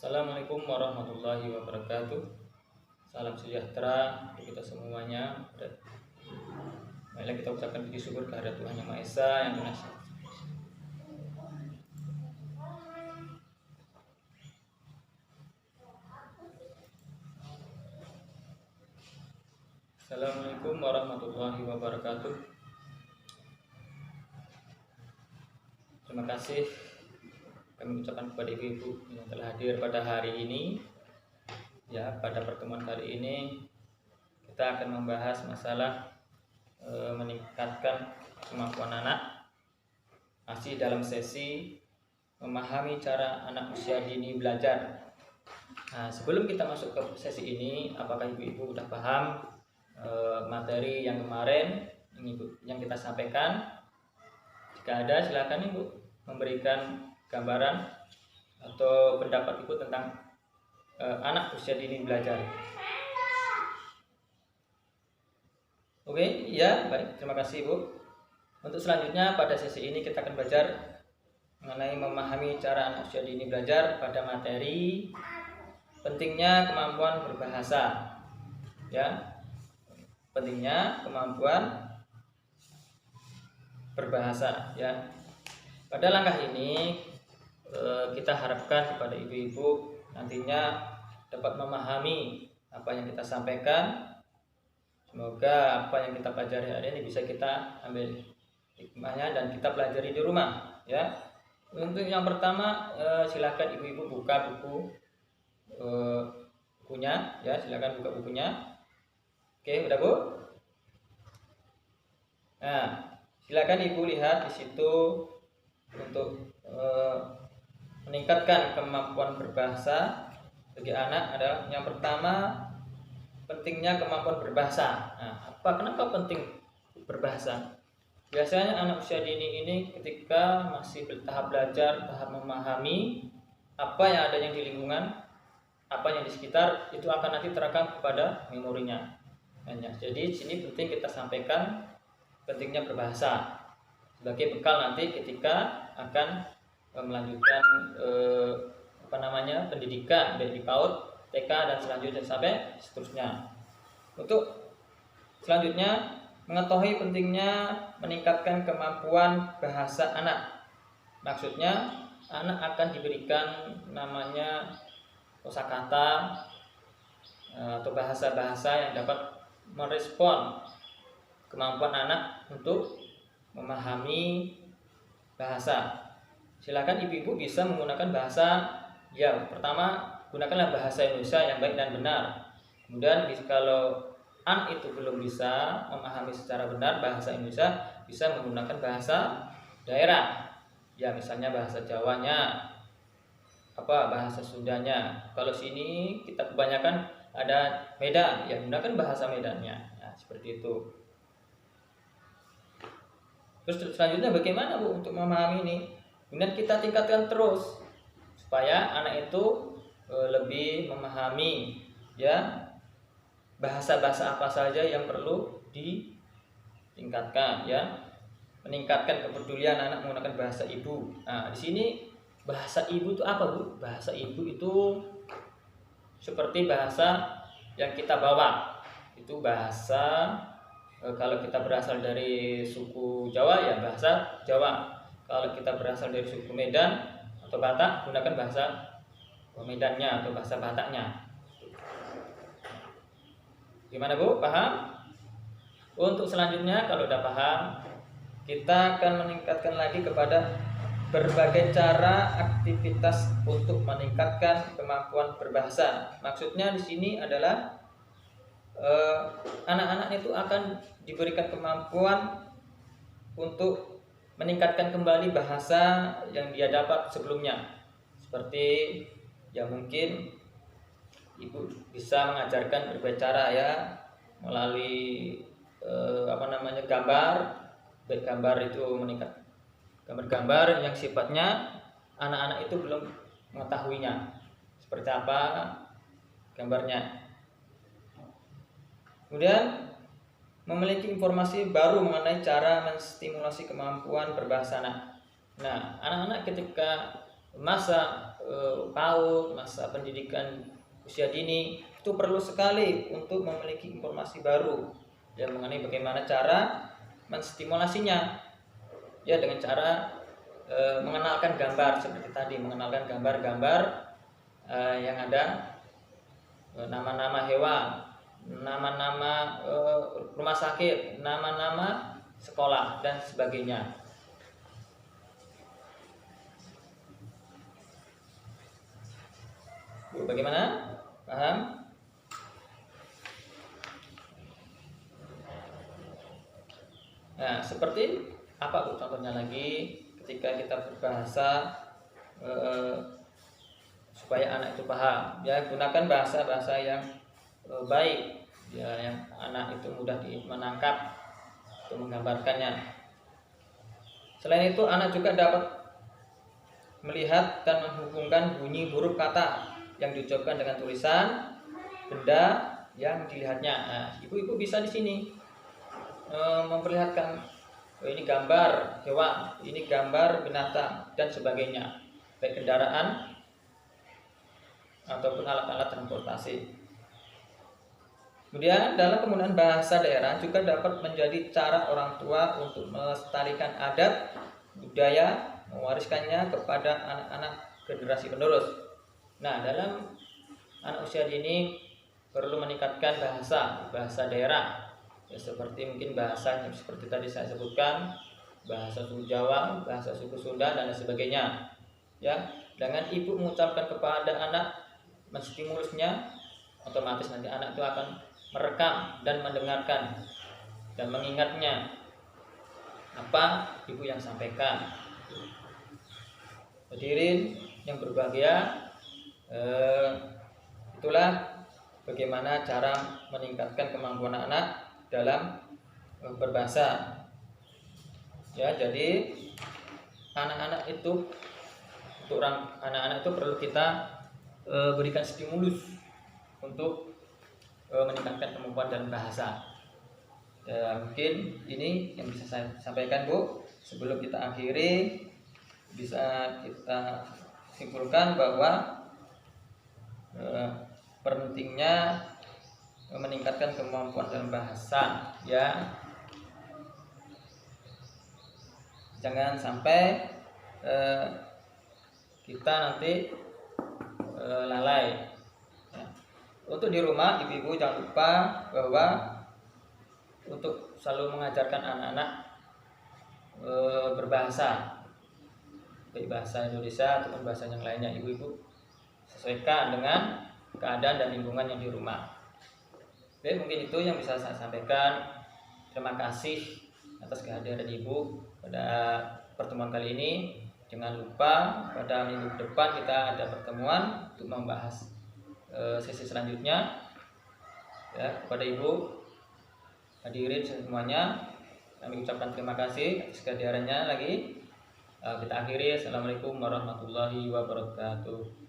Assalamualaikum warahmatullahi wabarakatuh. Salam sejahtera untuk kita semuanya. Marilah kita ucapkan puji syukur kehadirat Tuhan Yang Maha Esa yang dahsyat. Assalamualaikum warahmatullahi wabarakatuh. Terima kasih kami ucapkan kepada ibu-ibu yang telah hadir pada hari ini. Ya, pada pertemuan kali ini kita akan membahas masalah meningkatkan kemampuan anak, masih dalam sesi memahami cara anak usia dini belajar. Nah, sebelum kita masuk ke sesi ini, apakah ibu-ibu sudah paham materi yang kemarin yang kita sampaikan? Jika ada, silakan ibu memberikan gambaran atau pendapat ibu tentang anak usia dini belajar. Oke, ya, baik, terima kasih ibu. Untuk selanjutnya pada sesi ini kita akan belajar mengenai memahami cara anak usia dini belajar pada materi pentingnya kemampuan berbahasa. Ya, pentingnya kemampuan berbahasa. Ya, pada langkah ini kita harapkan kepada ibu-ibu nantinya dapat memahami apa yang kita sampaikan. Semoga apa yang kita pelajari hari ini bisa kita ambil hikmahnya dan kita pelajari di rumah. Ya, untuk yang pertama silakan ibu-ibu buka bukunya. Ya, silakan buka bukunya. Oke, udah bu? Nah, silakan ibu lihat di situ untuk meningkatkan kemampuan berbahasa bagi anak adalah yang pertama pentingnya kemampuan berbahasa. Nah, kenapa penting berbahasa? Biasanya anak usia dini ini ketika masih tahap belajar, tahap memahami apa yang adanya di lingkungan, apa yang di sekitar, itu akan nanti terekam kepada memorinya. Jadi di sini penting kita sampaikan pentingnya berbahasa sebagai bekal nanti ketika akan melanjutkan pendidikan dari PAUD, TK dan selanjutnya sampai seterusnya. Untuk selanjutnya mengetahui pentingnya meningkatkan kemampuan bahasa anak. Maksudnya anak akan diberikan namanya kosakata atau bahasa-bahasa yang dapat merespon kemampuan anak untuk memahami bahasa. Silakan ibu-ibu bisa menggunakan bahasa. Ya, pertama gunakanlah bahasa Indonesia yang baik dan benar. Kemudian kalau anak itu belum bisa memahami secara benar bahasa Indonesia, bisa menggunakan bahasa daerah. Ya, misalnya bahasa Jawanya, bahasa Sundanya. Kalau sini kita kebanyakan ada Medan, ya gunakan bahasa Medannya. Nah, seperti itu. Terus selanjutnya bagaimana bu untuk memahami ini? Kemudian kita tingkatkan terus supaya anak itu lebih memahami ya bahasa-bahasa apa saja yang perlu ditingkatkan, ya. Meningkatkan kepedulian anak menggunakan bahasa ibu. Nah, di sini bahasa ibu itu apa bu? Bahasa ibu itu seperti bahasa yang kita bawa. Itu bahasa kalau kita berasal dari suku Jawa ya bahasa Jawa. Kalau kita berasal dari suku Medan atau Batak, gunakan bahasa Medannya atau bahasa Bataknya. Gimana bu? Paham? Untuk selanjutnya kalau udah paham, kita akan meningkatkan lagi kepada berbagai cara aktivitas untuk meningkatkan kemampuan berbahasa. Maksudnya di sini adalah anak-anak itu akan diberikan kemampuan untuk meningkatkan kembali bahasa yang dia dapat sebelumnya. Seperti ya mungkin ibu bisa mengajarkan berbagai cara ya melalui gambar itu meningkat gambar-gambar yang sifatnya anak-anak itu belum mengetahuinya seperti apa gambarnya. Kemudian memiliki informasi baru mengenai cara menstimulasi kemampuan berbahasa anak. Nah, anak-anak ketika masa PAUD, masa pendidikan usia dini, itu perlu sekali untuk memiliki informasi baru yang mengenai bagaimana cara menstimulasinya, ya dengan cara mengenalkan gambar seperti tadi, mengenalkan gambar-gambar yang ada nama-nama hewan, nama-nama rumah sakit, nama-nama sekolah dan sebagainya. Bu, bagaimana? Paham? Nah, seperti apa Bu contohnya lagi ketika kita berbahasa supaya anak itu paham, ya gunakan bahasa-bahasa yang baik, ya yang anak itu mudah menangkap untuk menggambarkannya. Selain itu, anak juga dapat melihat dan menghubungkan bunyi huruf kata yang diucapkan dengan tulisan benda yang dilihatnya. Nah, ibu-ibu bisa di sini memperlihatkan ini gambar hewan, ini gambar binatang dan sebagainya, baik kendaraan ataupun alat-alat transportasi. Kemudian dalam penggunaan bahasa daerah juga dapat menjadi cara orang tua untuk melestarikan adat, budaya, mewariskannya kepada anak-anak generasi penerus. Nah, dalam anak usia dini perlu meningkatkan bahasa daerah, ya, seperti mungkin bahasa yang seperti tadi saya sebutkan, bahasa suku Jawa, bahasa suku Sunda dan sebagainya. Ya, dengan ibu mengucapkan kepada anak, menstimulusnya, otomatis nanti anak itu akan merekam dan mendengarkan dan mengingatnya apa ibu yang sampaikan. Hadirin yang berbahagia, itulah bagaimana cara meningkatkan kemampuan anak dalam berbahasa. Ya, jadi anak-anak itu perlu kita berikan stimulus untuk meningkatkan kemampuan dalam bahasa. Ya, mungkin ini yang bisa saya sampaikan Bu. Sebelum kita akhiri, bisa kita simpulkan bahwa pentingnya meningkatkan kemampuan dalam bahasa, ya. Jangan sampai kita nanti lalai. Untuk di rumah, ibu-ibu jangan lupa bahwa untuk selalu mengajarkan anak-anak berbahasa, baik bahasa Indonesia ataupun bahasa yang lainnya. Ibu-ibu sesuaikan dengan keadaan dan lingkungan yang di rumah. Oke, mungkin itu yang bisa saya sampaikan. Terima kasih atas kehadiran ibu pada pertemuan kali ini. Jangan lupa pada minggu depan kita ada pertemuan untuk membahas sesi selanjutnya. Ya, kepada ibu hadirin semuanya, kami ucapkan terima kasih atas kehadirannya lagi. Kita akhiri. Assalamualaikum warahmatullahi wabarakatuh.